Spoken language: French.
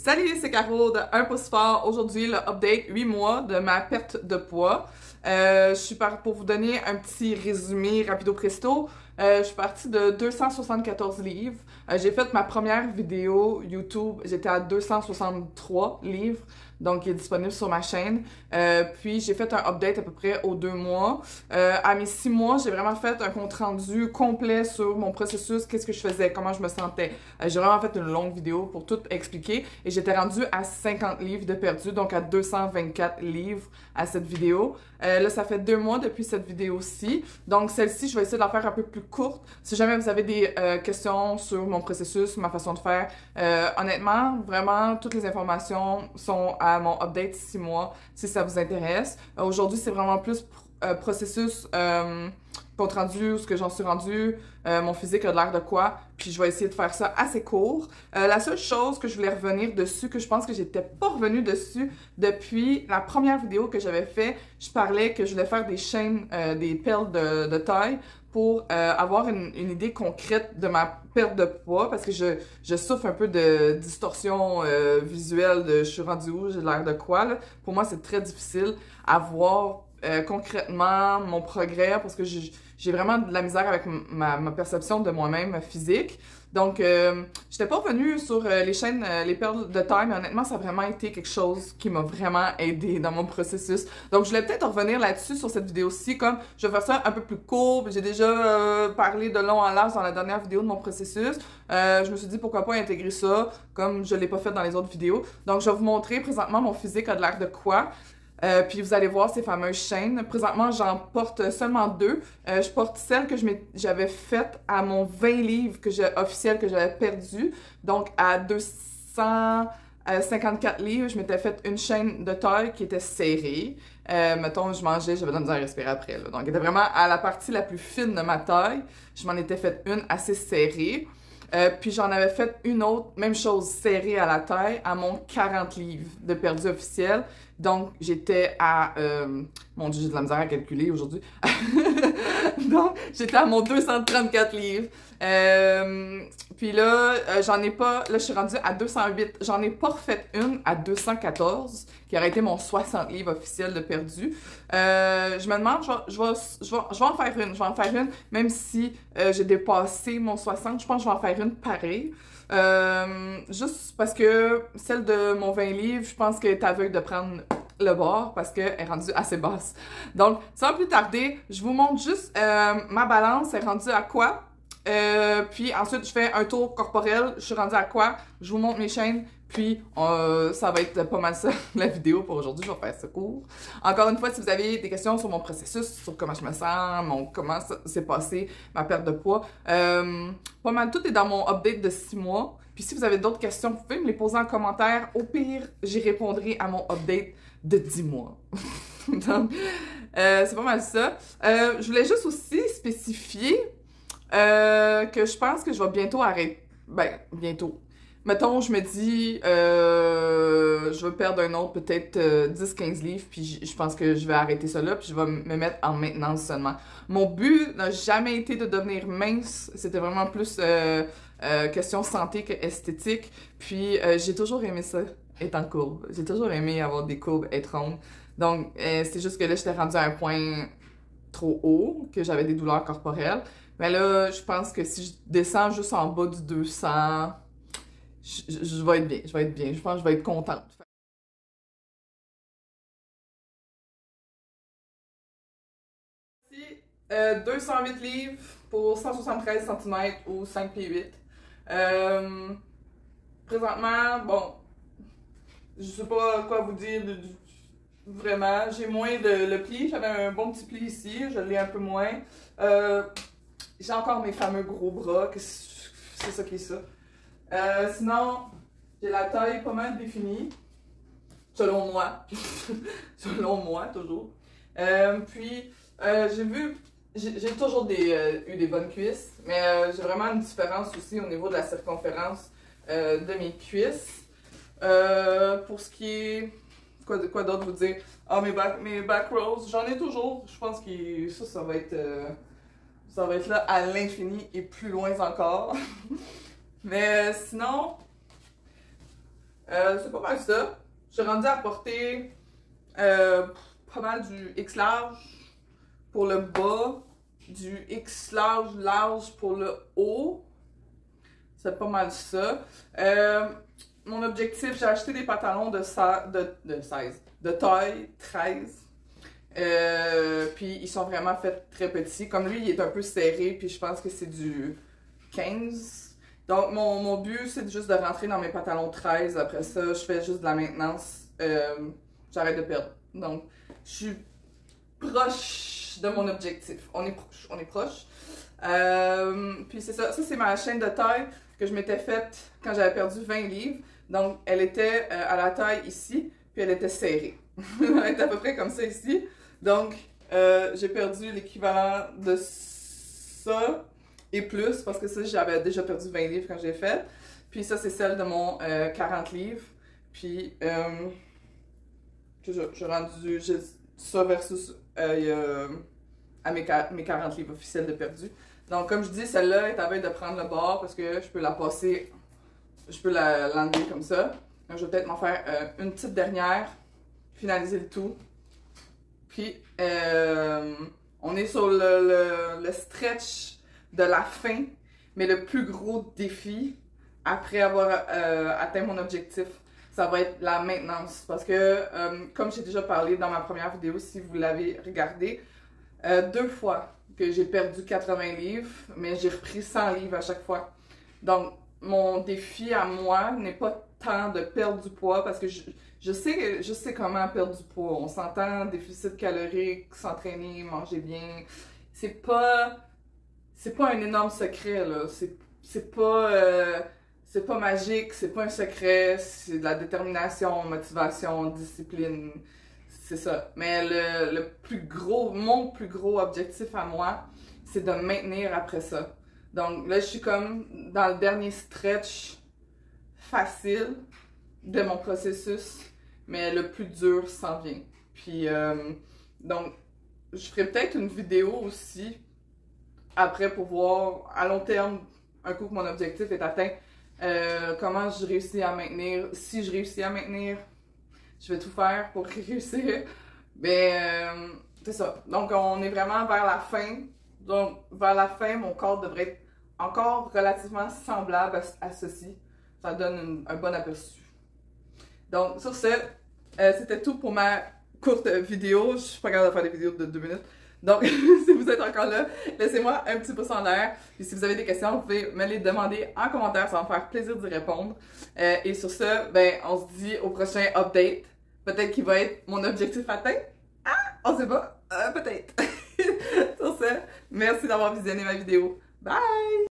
Salut, c'est Caro de 1 pouce fort. Aujourd'hui, le update 8 mois de ma perte de poids. Je suis partie pour vous donner un petit résumé rapido presto. Je suis partie de 274 livres. J'ai fait ma première vidéo YouTube, j'étais à 263 livres, donc il est disponible sur ma chaîne. Puis j'ai fait un update à peu près aux 2 mois. À mes 6 mois, j'ai vraiment fait un compte rendu complet sur mon processus, qu'est-ce que je faisais, comment je me sentais. J'ai vraiment fait une longue vidéo pour tout expliquer et j'étais rendue à 50 livres de perdu, donc à 224 livres à cette vidéo. Là, ça fait 2 mois depuis cette vidéo-ci. Donc, celle-ci, je vais essayer de la faire un peu plus courte. Si jamais vous avez des questions sur mon processus, ma façon de faire, honnêtement, vraiment, toutes les informations sont à mon update 6 mois, si ça vous intéresse. Aujourd'hui, c'est vraiment plus processus compte rendu, où ce que j'en suis rendu, mon physique a l'air de quoi, puis je vais essayer de faire ça assez court. La seule chose que je voulais revenir dessus, que je pense que j'étais pas revenue dessus depuis la première vidéo que j'avais fait, je parlais que je voulais faire des chaînes, des perles de taille pour avoir une idée concrète de ma perte de poids, parce que je souffre un peu de distorsion visuelle, de je suis rendue où, j'ai l'air de quoi, là. Pour moi, c'est très difficile à voir concrètement mon progrès parce que j'ai vraiment de la misère avec ma perception de moi-même physique. Donc, j'étais pas revenue sur les chaînes, les perles de taille, mais honnêtement, ça a vraiment été quelque chose qui m'a vraiment aidé dans mon processus. Donc, je voulais peut-être revenir là-dessus sur cette vidéo-ci, comme je vais faire ça un peu plus court. J'ai déjà parlé de long en large dans la dernière vidéo de mon processus. Je me suis dit pourquoi pas intégrer ça, comme je l'ai pas fait dans les autres vidéos. Donc, je vais vous montrer présentement mon physique a de l'air de quoi. Puis vous allez voir ces fameuses chaînes. Présentement, j'en porte seulement 2. Je porte celle que j'avais faite à mon 20 livres officiel que j'avais perdu. Donc, à 254 livres, je m'étais fait une chaîne de taille qui était serrée. Mettons, je mangeais, j'avais de la misère à respirer après, là. Donc, elle était vraiment à la partie la plus fine de ma taille. Je m'en étais fait une assez serrée. Puis j'en avais fait une autre, même chose, serrée à la taille, à mon 40 livres de perdu officiel. Donc, j'étais à... mon Dieu, j'ai de la misère à calculer aujourd'hui. Donc, j'étais à mon 234 livres. Puis là, j'en ai pas... Là, je suis rendue à 208. J'en ai pas refait une à 214, qui aurait été mon 60 livres officiel de perdu. Je me demande, je vais en faire une. Je vais en faire une, même si j'ai dépassé mon 60. Je pense que je vais en faire une pareille. Juste parce que celle de mon 20 livres, je pense qu'elle est aveugle de prendre le bord parce qu'elle est rendue assez basse. Donc, sans plus tarder, je vous montre juste ma balance est rendue à quoi. Puis ensuite, je fais un tour corporel, je suis rendue à quoi, je vous montre mes chaînes, puis ça va être pas mal ça la vidéo pour aujourd'hui, je vais faire ça court. Encore une fois, si vous avez des questions sur mon processus, sur comment je me sens, comment ça s'est passé, ma perte de poids, pas mal tout est dans mon update de 6 mois. Puis si vous avez d'autres questions, vous pouvez me les poser en commentaire. Au pire, j'y répondrai à mon update de 10 mois. Donc, c'est pas mal ça. Je voulais juste aussi spécifier que je pense que je vais bientôt arrêter. Ben, bientôt. Mettons, je me dis, je vais perdre un autre, peut-être 10-15 livres, puis je pense que je vais arrêter ça là, puis je vais me mettre en maintenance seulement. Mon but n'a jamais été de devenir mince, c'était vraiment plus question santé que esthétique, puis j'ai toujours aimé ça, être en courbe. J'ai toujours aimé avoir des courbes, être ronde. Donc, c'est juste que là, j'étais rendue à un point trop haut, que j'avais des douleurs corporelles. Mais là, je pense que si je descends juste en bas du 200, je vais être bien. Je vais être bien. Je pense que je vais être contente. 208 livres pour 173 cm ou 5 pieds 8. Présentement, bon, je sais pas quoi vous dire vraiment. J'ai moins de le pli. J'avais un bon petit pli ici. Je l'ai un peu moins. J'ai encore mes fameux gros bras. C'est ça qui est ça. Sinon, j'ai la taille pas mal définie. Selon moi. Selon moi, toujours. Puis, j'ai toujours eu des bonnes cuisses. Mais j'ai vraiment une différence aussi au niveau de la circonférence de mes cuisses. Pour ce qui est... Quoi d'autre vous dire? Ah, mes back rolls, j'en ai toujours. Je pense que ça va être là à l'infini et plus loin encore. Mais sinon, C'est pas mal ça. Je suis rendue à porter pas mal du X large pour le bas, du X large pour le haut. C'est pas mal ça. Mon objectif, j'ai acheté des pantalons de taille 13. Puis ils sont vraiment faits très petits. Comme lui, il est un peu serré, puis je pense que c'est du 15. Donc mon but, c'est juste de rentrer dans mes pantalons 13. Après ça, je fais juste de la maintenance. J'arrête de perdre. Donc, je suis proche de mon objectif. On est proche. Puis c'est ça. Ça, c'est ma chaîne de taille que je m'étais faite quand j'avais perdu 20 livres. Donc, elle était à la taille ici, puis elle était serrée. Elle était à peu près comme ça ici. Donc, j'ai perdu l'équivalent de ça et plus, parce que ça, j'avais déjà perdu 20 livres quand j'ai fait. Puis ça, c'est celle de mon 40 livres. Puis, j'ai rendu ça versus à mes 40 livres officiels de perdu. Donc, comme je dis, celle-là est à veille de prendre le bord parce que je peux la passer, je peux l'enlever comme ça. Donc, je vais peut-être m'en faire une petite dernière, finaliser le tout. Puis, on est sur le stretch de la fin, mais le plus gros défi, après avoir atteint mon objectif, ça va être la maintenance. Parce que, comme j'ai déjà parlé dans ma première vidéo, si vous l'avez regardé, 2 fois que j'ai perdu 80 livres, mais j'ai repris 100 livres à chaque fois. Donc, mon défi à moi n'est pas tant de perdre du poids, parce que je sais comment perdre du poids. On s'entend, déficit calorique, s'entraîner, manger bien. C'est pas un énorme secret, là. C'est pas magique, c'est pas un secret, c'est de la détermination, motivation, discipline, c'est ça. Mais mon plus gros objectif à moi, c'est de me maintenir après ça. Donc là, je suis comme dans le dernier stretch facile de mon processus, mais le plus dur s'en vient. Puis, donc, je ferai peut-être une vidéo aussi après pour voir à long terme, un coup que mon objectif est atteint, comment je réussis à maintenir. Si je réussis à maintenir, je vais tout faire pour réussir. Mais c'est ça. Donc, on est vraiment vers la fin. Donc, vers la fin, mon corps devrait être encore relativement semblable à ceci. Ça donne un bon aperçu. Donc, sur ce, c'était tout pour ma courte vidéo. Je suis pas capable de faire des vidéos de 2 minutes. Donc, si vous êtes encore là, laissez-moi un petit pouce en l'air. Et si vous avez des questions, vous pouvez me les demander en commentaire. Ça va me faire plaisir d'y répondre. Et sur ce, ben, on se dit au prochain update. Peut-être qu'il va être mon objectif atteint. Ah, on sait pas. Peut-être. Sur ce, merci d'avoir visionné ma vidéo. Bye!